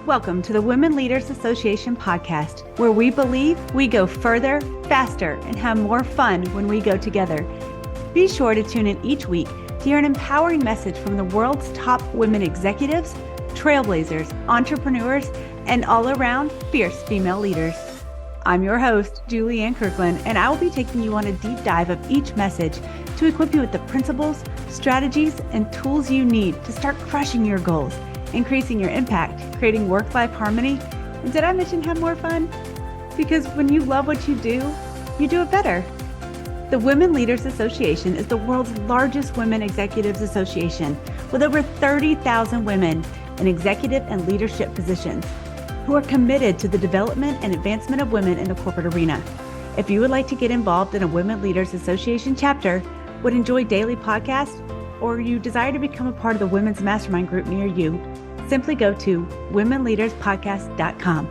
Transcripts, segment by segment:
Welcome to the Women Leaders Association podcast, where we believe we go further, faster, and have more fun when we go together. Be sure to tune in each week to hear an empowering message from the world's top women executives, trailblazers, entrepreneurs, and all-around fierce female leaders. I'm your host, Julianne Kirkland, and I will be taking you on a deep dive of each message to equip you with the principles, strategies, and tools you need to start crushing your goals, increasing your impact, creating work-life harmony, and did I mention have more fun? Because when you love what you do it better. The Women Leaders Association is the world's largest women executives association with over 30,000 women in executive and leadership positions who are committed to the development and advancement of women in the corporate arena. If you would like to get involved in a Women Leaders Association chapter, would enjoy daily podcasts, or you desire to become a part of the Women's Mastermind group near you, simply go to womenleaderspodcast.com.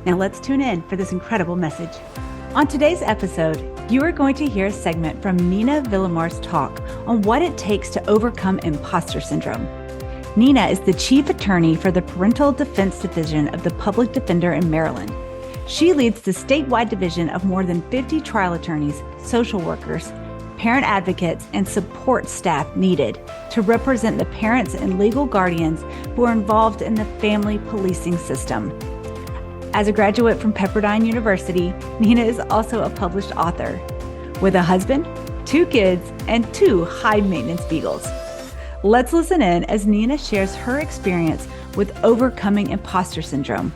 Now let's tune in for this incredible message. On today's episode, you are going to hear a segment from Nena Villamar's talk on what it takes to overcome imposter syndrome. Nena is the chief attorney for the Parental Defense Division of the Public Defender in Maryland. She leads the statewide division of more than 50 trial attorneys, social workers, parent advocates, and support staff needed to represent the parents and legal guardians who are involved in the family policing system. As a graduate from Pepperdine University, Nena is also a published author with a husband, 2 kids, and 2 high-maintenance beagles. Let's listen in as Nena shares her experience with overcoming imposter syndrome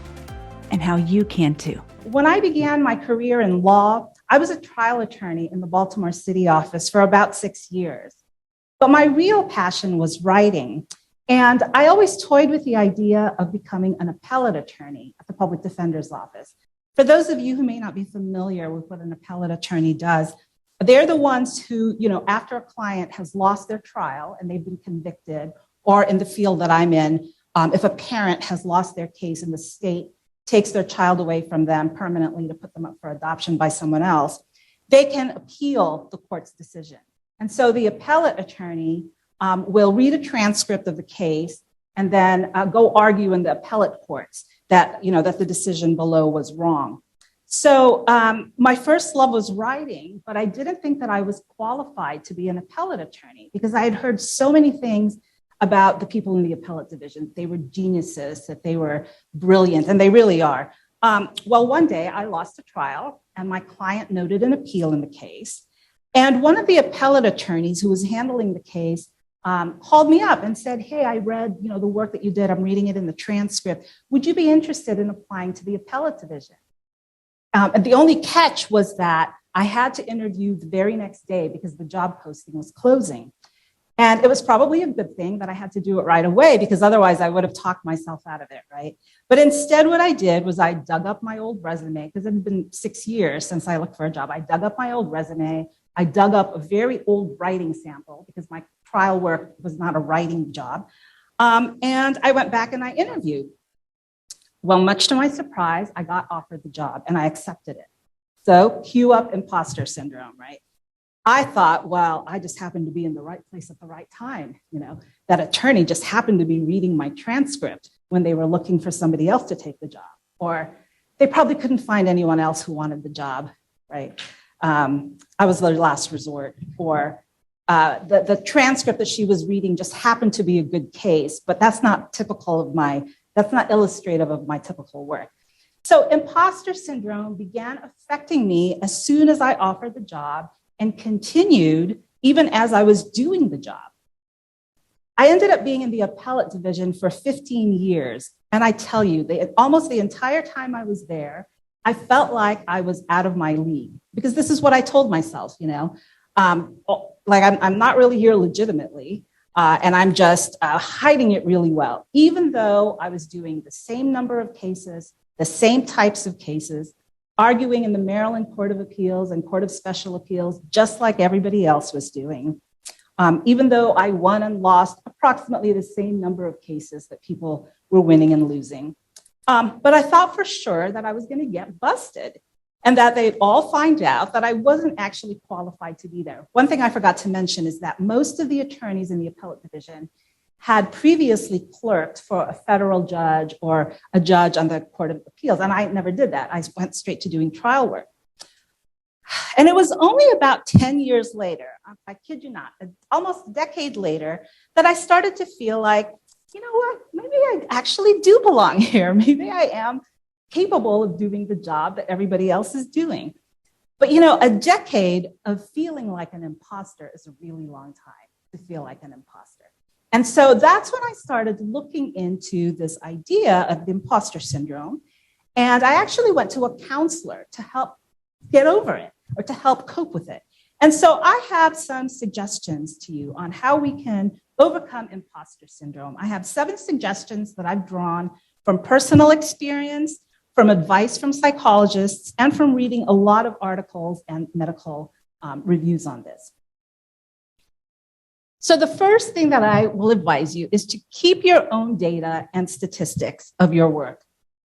and how you can too. When I began my career in law, I was a trial attorney in the Baltimore City office for about 6 years. But my real passion was writing. And I always toyed with the idea of becoming an appellate attorney at the public defender's office. For those of you who may not be familiar with what an appellate attorney does, they're the ones who, after a client has lost their trial and they've been convicted, or in the field that I'm in, if a parent has lost their case and the state takes their child away from them permanently to put them up for adoption by someone else, they can appeal the court's decision. And so the appellate attorney will read a transcript of the case and then go argue in the appellate courts that the decision below was wrong. So my first love was writing, but I didn't think that I was qualified to be an appellate attorney because I had heard so many things about the people in the appellate division. They were geniuses, that they were brilliant, and they really are. Well, one day I lost a trial and my client noted an appeal in the case. And one of the appellate attorneys who was handling the case called me up and said, "Hey, I read the work that you did. I'm reading it in the transcript. Would you be interested in applying to the appellate division?" And the only catch was that I had to interview the very next day because the job posting was closing. And it was probably a good thing that I had to do it right away because otherwise I would have talked myself out of it, right? But instead what I did was I dug up my old resume because it had been 6 years since I looked for a job. I dug up my old resume. I dug up a very old writing sample because my trial work was not a writing job. And I went back and I interviewed. Well, much to my surprise, I got offered the job and I accepted it. So cue up imposter syndrome, right? I thought, well, I just happened to be in the right place at the right time. That attorney just happened to be reading my transcript when they were looking for somebody else to take the job. Or they probably couldn't find anyone else who wanted the job, right? I was their last resort. Or the transcript that she was reading just happened to be a good case, but that's not illustrative of my typical work. So imposter syndrome began affecting me as soon as I offered the job and continued even as I was doing the job. I ended up being in the appellate division for 15 years. And I tell you, almost the entire time I was there, I felt like I was out of my league because this is what I told myself, I'm not really here legitimately. And I'm just hiding it really well, even though I was doing the same number of cases, the same types of cases, arguing in the Maryland Court of Appeals and Court of Special Appeals, just like everybody else was doing, even though I won and lost approximately the same number of cases that people were winning and losing. But I thought for sure that I was going to get busted and that they'd all find out that I wasn't actually qualified to be there. One thing I forgot to mention is that most of the attorneys in the appellate division had previously clerked for a federal judge or a judge on the Court of Appeals. And I never did that. I went straight to doing trial work. And it was only about 10 years later, I kid you not, almost a decade later, that I started to feel like, you know what, maybe I actually do belong here. Maybe I am capable of doing the job that everybody else is doing. But a decade of feeling like an imposter is a really long time to feel like an imposter. And so that's when I started looking into this idea of the imposter syndrome. And I actually went to a counselor to help get over it or to help cope with it. And so I have some suggestions to you on how we can overcome imposter syndrome. I have 7 suggestions that I've drawn from personal experience, from advice from psychologists, and from reading a lot of articles and medical reviews on this. So the first thing that I will advise you is to keep your own data and statistics of your work.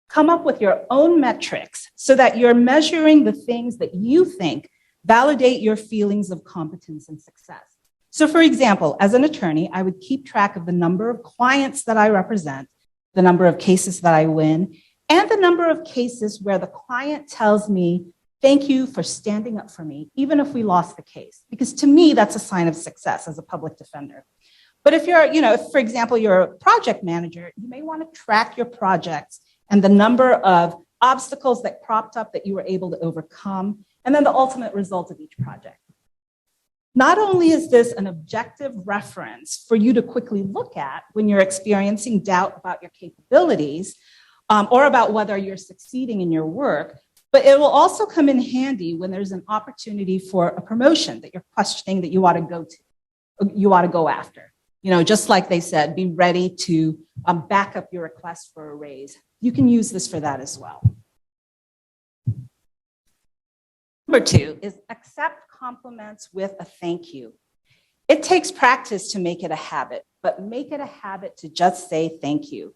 Come up with your own metrics so that you're measuring the things that you think validate your feelings of competence and success. So for example, as an attorney, I would keep track of the number of clients that I represent, the number of cases that I win, and the number of cases where the client tells me, thank you for standing up for me, even if we lost the case. Because to me, that's a sign of success as a public defender. But if you're, if, for example, you're a project manager, you may want to track your projects and the number of obstacles that cropped up that you were able to overcome, and then the ultimate result of each project. Not only is this an objective reference for you to quickly look at when you're experiencing doubt about your capabilities or about whether you're succeeding in your work, but it will also come in handy when there's an opportunity for a promotion that you're questioning that you ought to go after. Just like they said, be ready to back up your request for a raise. You can use this for that as well. Number 2 is accept compliments with a thank you. It takes practice to make it a habit, but make it a habit to just say thank you.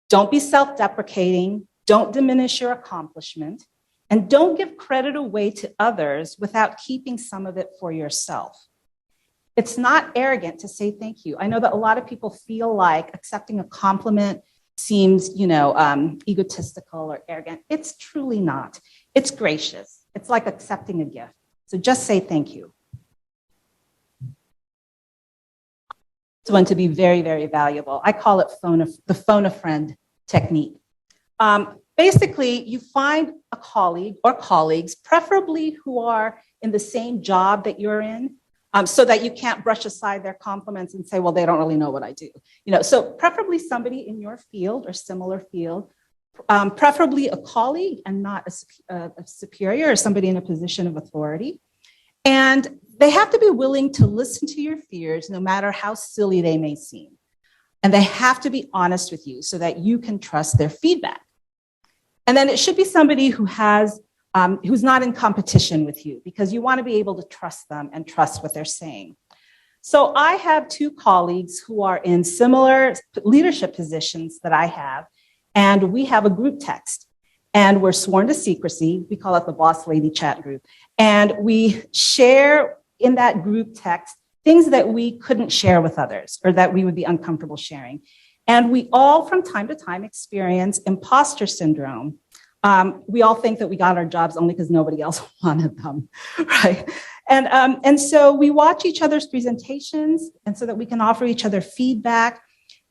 Don't be self-deprecating, don't diminish your accomplishment, and don't give credit away to others without keeping some of it for yourself. It's not arrogant to say thank you. I know that a lot of people feel like accepting a compliment seems, egotistical or arrogant. It's truly not. It's gracious. It's like accepting a gift. So just say thank you. It's one to be very, very valuable. I call it the phone a friend technique. Basically, you find a colleague or colleagues, preferably who are in the same job that you're in, so that you can't brush aside their compliments and say, well, they don't really know what I do. So preferably somebody in your field or similar field, preferably a colleague and not a superior or somebody in a position of authority. And they have to be willing to listen to your fears, no matter how silly they may seem. And they have to be honest with you so that you can trust their feedback. And then it should be somebody who's not in competition with you, because you want to be able to trust them and trust what they're saying. So I have 2 colleagues who are in similar leadership positions that I have, and we have a group text, and we're sworn to secrecy. We call it the Boss Lady Chat Group. And we share in that group text things that we couldn't share with others or that we would be uncomfortable sharing. And we all, from time to time, experience imposter syndrome. We all think that we got our jobs only because nobody else wanted them, right? And so we watch each other's presentations, and so that we can offer each other feedback.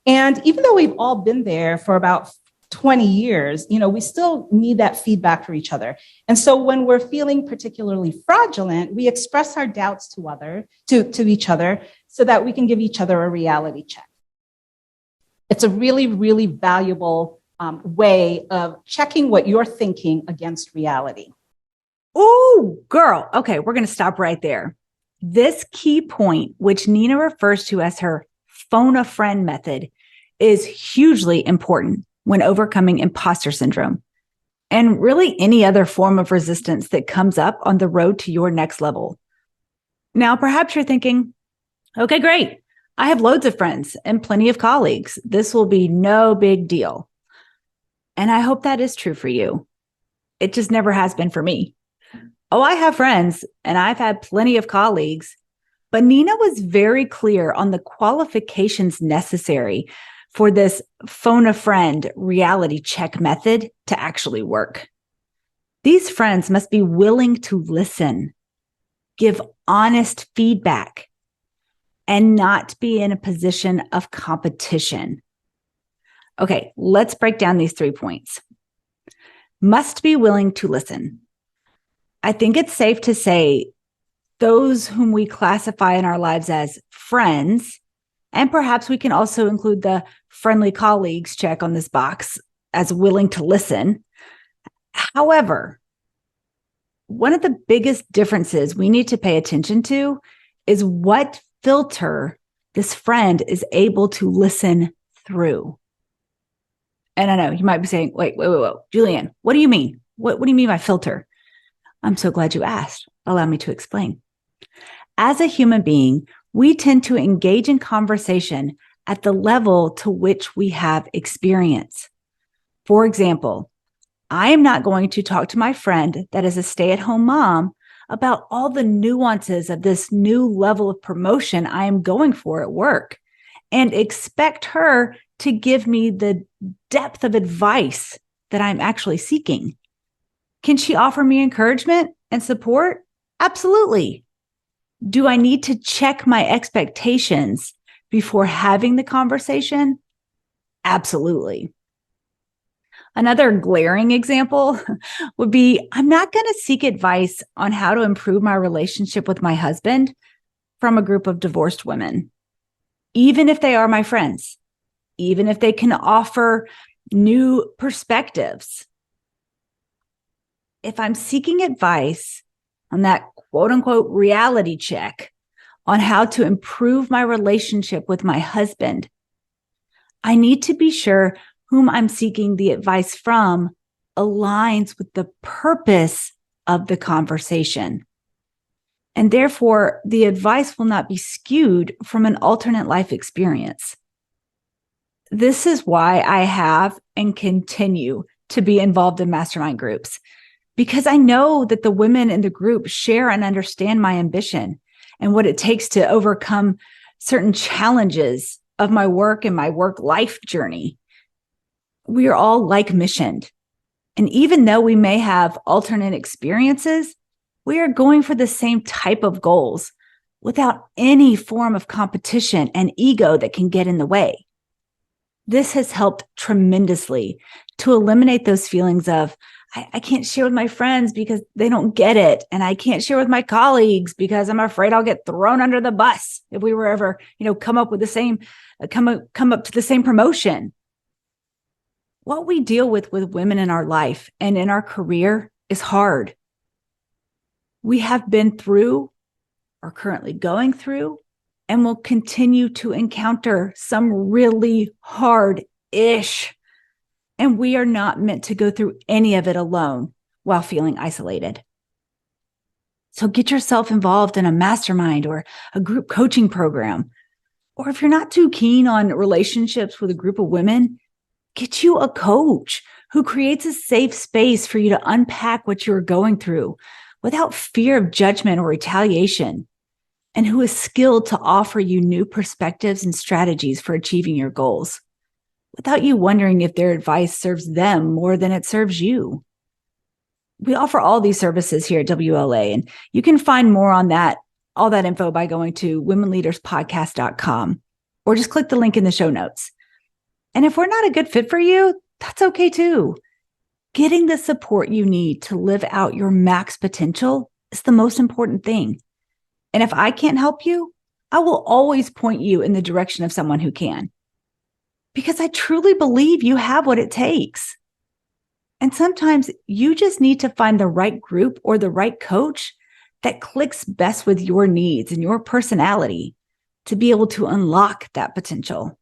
And even though we've all been there for about 20 years, we still need that feedback for each other. And so when we're feeling particularly fraudulent, we express our doubts to each other so that we can give each other a reality check. It's a really, really valuable way of checking what you're thinking against reality. Oh, girl. Okay, we're going to stop right there. This key point, which Nena refers to as her phone a friend method, is hugely important when overcoming imposter syndrome and really any other form of resistance that comes up on the road to your next level. Now, perhaps you're thinking, okay, great. I have loads of friends and plenty of colleagues. This will be no big deal. And I hope that is true for you. It just never has been for me. Oh, I have friends and I've had plenty of colleagues, But Nena was very clear on the qualifications necessary for this phone a friend reality check method to actually work. These friends must be willing to listen, give honest feedback, and not be in a position of competition. Okay, let's break down these 3 points. Must be willing to listen. I think it's safe to say those whom we classify in our lives as friends, and perhaps we can also include the friendly colleagues check on this box as willing to listen. However, one of the biggest differences we need to pay attention to is what filter this friend is able to listen through. And I know you might be saying, wait, Julianne, what do you mean? What do you mean by filter? I'm so glad you asked. Allow me to explain. As a human being, we tend to engage in conversation at the level to which we have experience. For example, I am not going to talk to my friend that is a stay-at-home mom about all the nuances of this new level of promotion I am going for at work and expect her to give me the depth of advice that I'm actually seeking. Can she offer me encouragement and support? Absolutely. Do I need to check my expectations before having the conversation? Absolutely. Another glaring example would be, I'm not going to seek advice on how to improve my relationship with my husband from a group of divorced women, even if they are my friends, even if they can offer new perspectives. If I'm seeking advice on that quote unquote reality check on how to improve my relationship with my husband, I need to be sure whom I'm seeking the advice from aligns with the purpose of the conversation. And therefore, the advice will not be skewed from an alternate life experience. This is why I have and continue to be involved in mastermind groups, because I know that the women in the group share and understand my ambition and what it takes to overcome certain challenges of my work and my work life journey. We are all like-missioned. And even though we may have alternate experiences, we are going for the same type of goals without any form of competition and ego that can get in the way. This has helped tremendously to eliminate those feelings of, I can't share with my friends because they don't get it. And I can't share with my colleagues because I'm afraid I'll get thrown under the bus if we were ever, come up to the same promotion. What we deal with women in our life and in our career is hard. We have been through, are currently going through, and will continue to encounter some really hard-ish. And we are not meant to go through any of it alone while feeling isolated. So get yourself involved in a mastermind or a group coaching program. Or if you're not too keen on relationships with a group of women, get you a coach who creates a safe space for you to unpack what you're going through without fear of judgment or retaliation, and who is skilled to offer you new perspectives and strategies for achieving your goals, without you wondering if their advice serves them more than it serves you. We offer all these services here at WLA, and you can find more on all that info by going to womenleaderspodcast.com, or just click the link in the show notes. And if we're not a good fit for you, that's okay too. Getting the support you need to live out your max potential is the most important thing. And if I can't help you, I will always point you in the direction of someone who can, because I truly believe you have what it takes. And sometimes you just need to find the right group or the right coach that clicks best with your needs and your personality to be able to unlock that potential.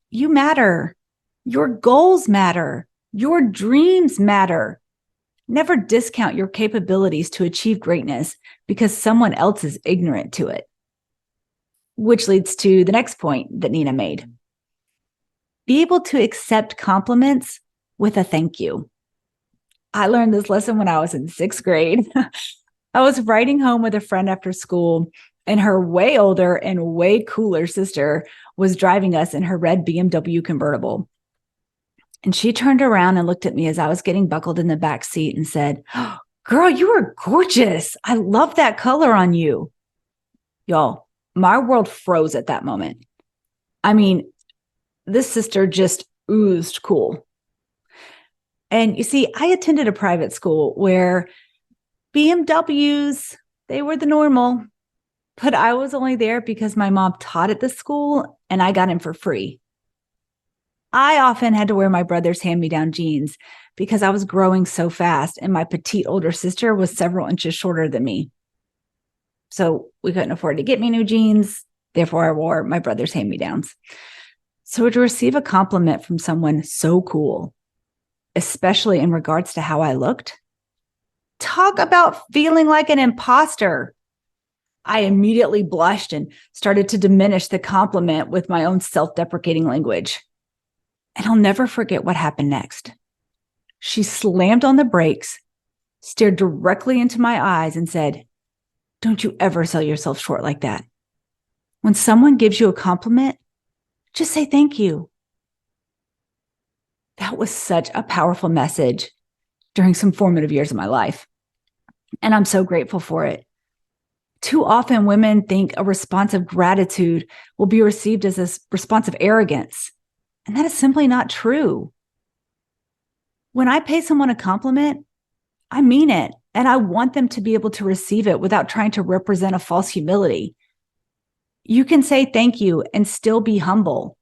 You matter. Your goals matter. Your dreams matter. Never discount your capabilities to achieve greatness because someone else is ignorant to it. Which leads to the next point that Nena made. Be able to accept compliments with a thank you. I learned this lesson when I was in 6th grade. I was riding home with a friend after school, And her way older and way cooler sister was driving us in her red BMW convertible. And she turned around and looked at me as I was getting buckled in the back seat and said, "Oh, girl, you are gorgeous. I love that color on you." Y'all, my world froze at that moment. I mean, this sister just oozed cool. And you see, I attended a private school where BMWs, they were the normal, but I was only there because my mom taught at the school and I got in for free. I often had to wear my brother's hand-me-down jeans because I was growing so fast and my petite older sister was several inches shorter than me. So we couldn't afford to get me new jeans. Therefore, I wore my brother's hand-me-downs. So to receive a compliment from someone so cool, especially in regards to how I looked, talk about feeling like an imposter. I immediately blushed and started to diminish the compliment with my own self-deprecating language. And I'll never forget what happened next. She slammed on the brakes, stared directly into my eyes and said, "Don't you ever sell yourself short like that. When someone gives you a compliment, just say thank you." That was such a powerful message during some formative years of my life. And I'm so grateful for it. Too often, women think a response of gratitude will be received as a response of arrogance. And that is simply not true. When I pay someone a compliment, I mean it. And I want them to be able to receive it without trying to represent a false humility. You can say thank you and still be humble.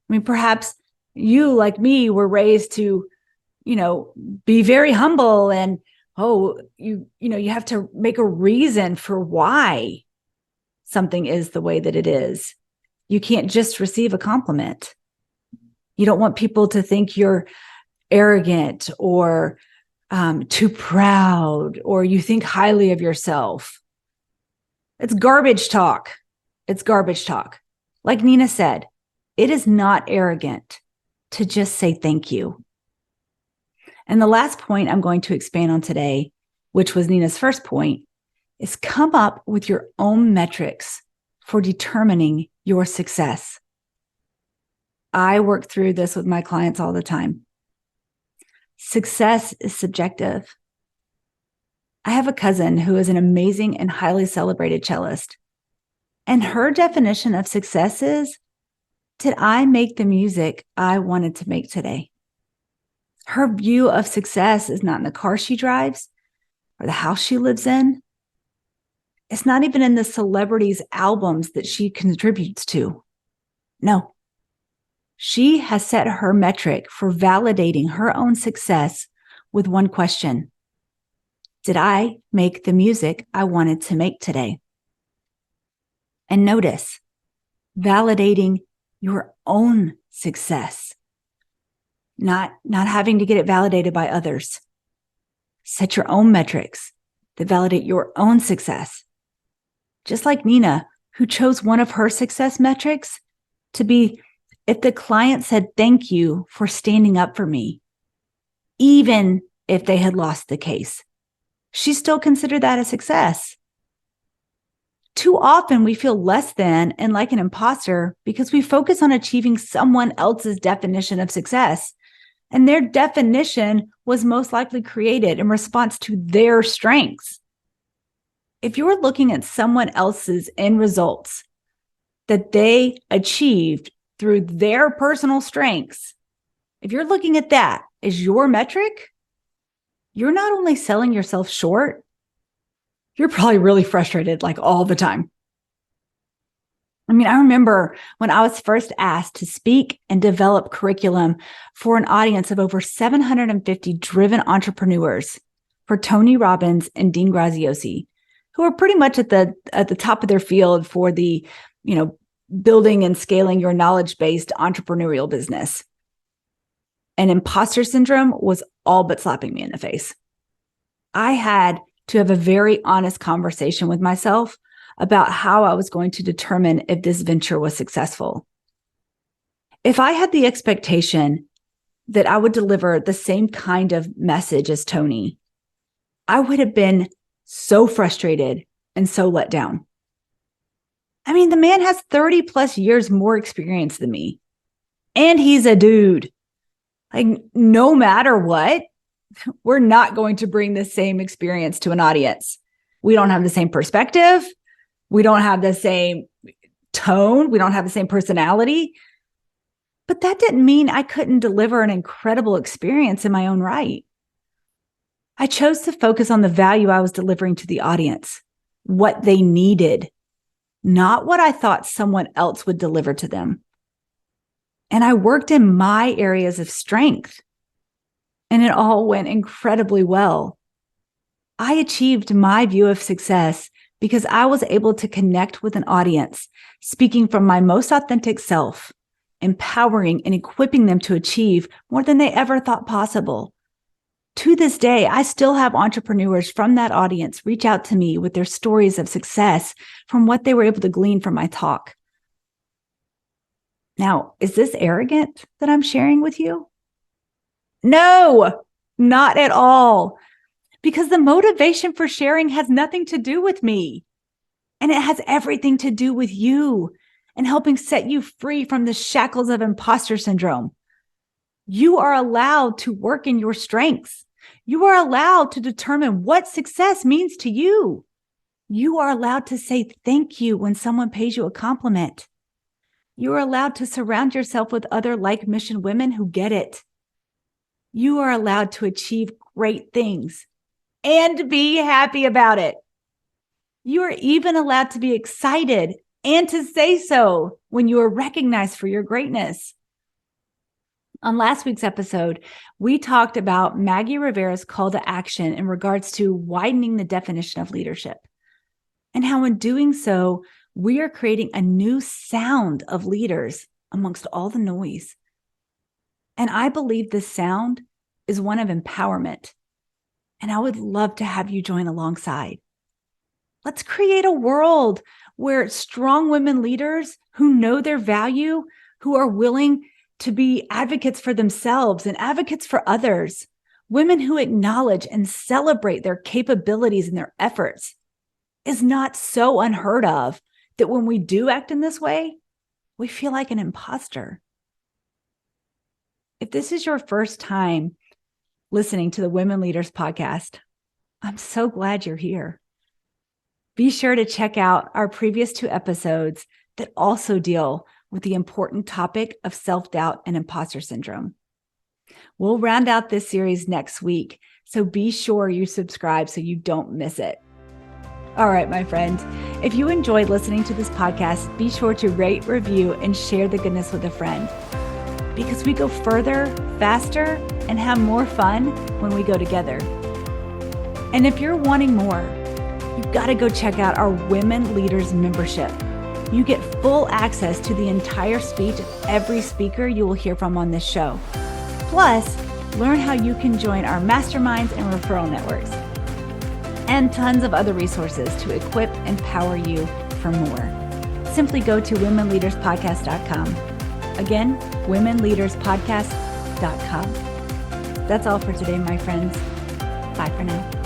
I mean, perhaps you, like me, were raised to, be very humble and, you have to make a reason for why something is the way that it is. You can't just receive a compliment. You don't want people to think you're arrogant or too proud, or you think highly of yourself. It's garbage talk. It's garbage talk. Like Nena said, it is not arrogant to just say thank you. And the last point I'm going to expand on today, which was Nena's first point, is come up with your own metrics for determining your success. I work through this with my clients all the time. Success is subjective. I have a cousin who is an amazing and highly celebrated cellist. And her definition of success is, did I make the music I wanted to make today? Her view of success is not in the car she drives or the house she lives in. It's not even in the celebrities' albums that she contributes to. No. She has set her metric for validating her own success with one question. Did I make the music I wanted to make today? And notice, validating your own success, not having to get it validated by others. Set your own metrics that validate your own success. Just like Nena, who chose one of her success metrics to be, if the client said thank you for standing up for me, even if they had lost the case, she still considered that a success. Too often we feel less than and like an imposter because we focus on achieving someone else's definition of success. And their definition was most likely created in response to their strengths. If you're looking at someone else's end results that they achieved through their personal strengths, if you're looking at that as your metric, you're not only selling yourself short, you're probably really frustrated like all the time. I mean, I remember when I was first asked to speak and develop curriculum for an audience of over 750 driven entrepreneurs for Tony Robbins and Dean Graziosi, who are pretty much at the top of their field for the, building and scaling your knowledge-based entrepreneurial business. And imposter syndrome was all but slapping me in the face. I had to have a very honest conversation with myself about how I was going to determine if this venture was successful. If I had the expectation that I would deliver the same kind of message as Tony, I would have been so frustrated and so let down. I mean, the man has 30 plus years more experience than me. And he's a dude. Like, no matter what, we're not going to bring the same experience to an audience. We don't have the same perspective. We don't have the same tone. We don't have the same personality. But that didn't mean I couldn't deliver an incredible experience in my own right. I chose to focus on the value I was delivering to the audience, what they needed, not what I thought someone else would deliver to them. And I worked in my areas of strength, and it all went incredibly well. I achieved my view of success because I was able to connect with an audience, speaking from my most authentic self, empowering and equipping them to achieve more than they ever thought possible. To this day, I still have entrepreneurs from that audience reach out to me with their stories of success from what they were able to glean from my talk. Now, is this arrogant that I'm sharing with you? No, not at all. Because the motivation for sharing has nothing to do with me. And it has everything to do with you and helping set you free from the shackles of imposter syndrome. You are allowed to work in your strengths. You are allowed to determine what success means to you. You are allowed to say thank you when someone pays you a compliment. You are allowed to surround yourself with other like-mission women who get it. You are allowed to achieve great things and be happy about it. You are even allowed to be excited and to say so when you are recognized for your greatness. On last week's episode, we talked about Maggie Rivera's call to action in regards to widening the definition of leadership, and how in doing so, we are creating a new sound of leaders amongst all the noise. And I believe this sound is one of empowerment. And I would love to have you join alongside. Let's create a world where strong women leaders who know their value, who are willing to be advocates for themselves and advocates for others, women who acknowledge and celebrate their capabilities and their efforts, is not so unheard of that when we do act in this way, we feel like an imposter. If this is your first time listening to the Women Leaders podcast, I'm so glad you're here. Be sure to check out our previous 2 episodes that also deal with the important topic of self-doubt and imposter syndrome. We'll round out this series next week, so be sure you subscribe so you don't miss it. All right, my friend, if you enjoyed listening to this podcast, be sure to rate, review, and share the goodness with a friend, because we go further, faster, and have more fun when we go together. And if you're wanting more, you've got to go check out our Women Leaders membership. You get full access to the entire speech of every speaker you will hear from on this show. Plus, learn how you can join our masterminds and referral networks, and tons of other resources to equip and empower you for more. Simply go to womenleaderspodcast.com. Again, womenleaderspodcast.com. That's all for today, my friends. Bye for now.